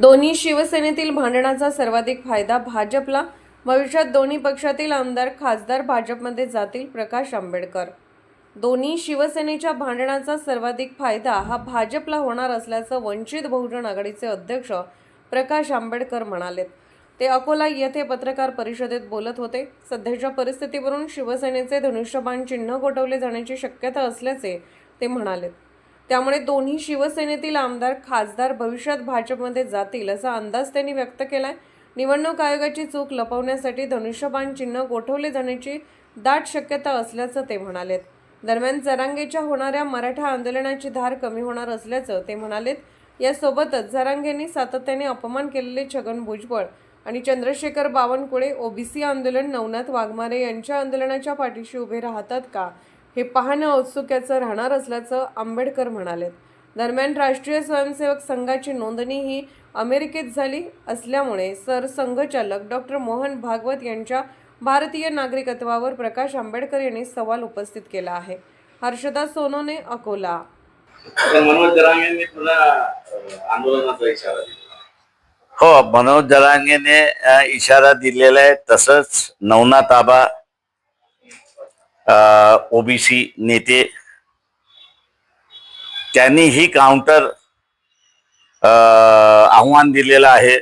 दोन्ही शिवसेनेतील भांडणाचा सर्वाधिक फायदा भाजपला. भविष्यात दोन्ही पक्षातील आमदार खासदार भाजपमध्ये जातील. प्रकाश आंबेडकर. दोन्ही शिवसेनेच्या भांडणाचा सर्वाधिक फायदा हा भाजपला होणार असल्याचं वंचित बहुजन आघाडीचे अध्यक्ष प्रकाश आंबेडकर म्हणालेत. ते अकोला येथे पत्रकार परिषदेत बोलत होते. सध्याच्या परिस्थितीवरून शिवसेनेचे धनुष्यबाण चिन्ह गोठवले जाण्याची शक्यता असल्याचे ते म्हणालेत. त्यामुळे दोन्ही शिवसेनेतील आमदार खासदार भविष्यात भाजपमध्ये जातील असा अंदाज त्यांनी व्यक्त केलाय. निवडणूक आयोगाची चूक लपवण्यासाठी धनुष्यबाण चिन्ह गोठवले जाण्याची दाट शक्यता असल्याचं ते म्हणालेत. दरम्यान जरांगेच्या होणाऱ्या मराठा आंदोलनाची धार कमी होणार असल्याचं ते म्हणालेत. यासोबतच जरांगेंनी सातत्याने अपमान केलेले छगन भुजबळ आणि चंद्रशेखर बावनकुळे ओबीसी आंदोलन नवनाथ वाघमारे यांच्या आंदोलनाच्या पाठीशी उभे राहतात का हे पाहणं औत्सुक्याचं राहणार असल्याचं आंबेडकर म्हणालेत. दरम्यान राष्ट्रीय स्वयंसेवक संघाची नोंदणी ही अमेरिकेत झाली असल्यामुळे सरसंघचालक डॉ. मोहन भागवत यांच्या भारतीय नागरिकत्वावर प्रकाश आंबेडकर यांनी सवाल उपस्थित केला आहे. हर्षदा सोनोने, अकोला. मनोज जरांगेंनी पुन्हा आंदोलनाचा इशारा दिला. हो, मनोज जरांगेने इशारा दिलेला आहे. तसंच नवनाथ आबा ओबीसी नेते त्यांनीही काउंटर आव्हान दिलेलं आहे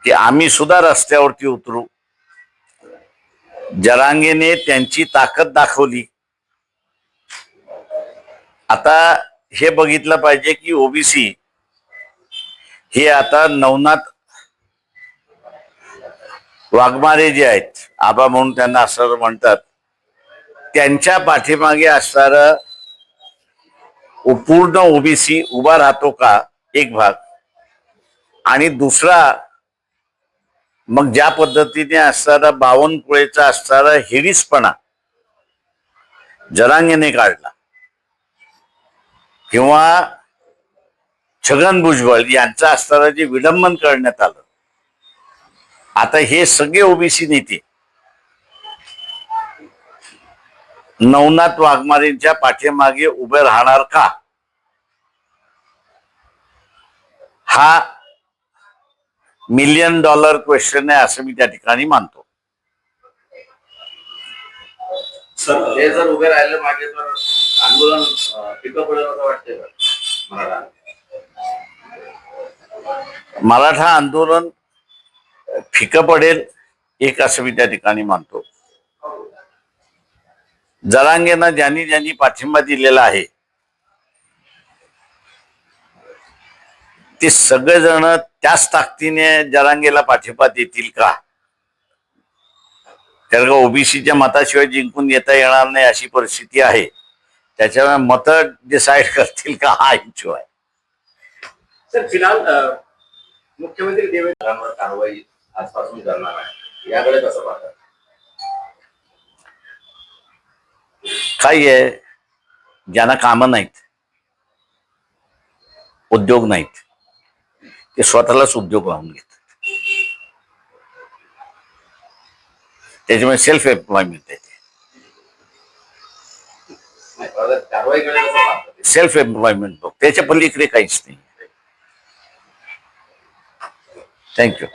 की आम्ही सुद्धा रस्त्यावरती उतरू. जरांगेने त्यांची ताकद दाखवली. आता हे बघितलं पाहिजे की ओबीसी हे आता नवनाथ वाघमारे जे आहेत, आबा म्हणून त्यांना असं म्हणतात, त्यांच्या पाठीमागे असणारं पूर्ण ओबीसी उभा राहतो का, एक भाग. आणि दुसरा मग ज्या पद्धतीने असणारा बावनकुळेचा असणारा हिरीसपणा जरांगेने काढला किंवा छगन भुजबळ यांचं असणारं जे विडंबन करण्यात आलं, आता हे सगळे ओबीसी नेते नवनाथ वाघमारेंच्या पाठीमागे उभे राहणार का, हा $1,000,000 क्वेश्चन आहे असं मी त्या ठिकाणी मानतो. सर, हे जर उभे राहिले मागे तर आंदोलन फिकं पडेल असं वाटतंय का? मराठा आंदोलन फिकं पडेल एक असं मी त्या ठिकाणी मानतो. जरांगेंना ज्यांनी ज्यांनी पाठिंबा दिलेला आहे ते सगळेजण त्याच ताकदीने जरांगेला पाठिंबा देतील का? कारण ओबीसीच्या मताशिवाय जिंकून येता येणार नाही अशी परिस्थिती आहे. त्याच्यामुळे मत डिसाईड करतील का हा इच्छू आहे. सर, फिलहाल मुख्यमंत्री देवेंद्रांवर कारवाई आजपासून करणार आहे, याकडे कसं पाहतात? काय आहे, ज्यांना कामं नाहीत, उद्योग नाहीत, ते स्वतःलाच उद्योग लावून घेतात. त्याच्यामुळे सेल्फ एम्प्लॉयमेंट आहे. कारवाईकडे कसं पाहतात? सेल्फ एम्प्लॉयमेंट बघ, त्याच्या पलीकडे काहीच नाही. थँक्यू.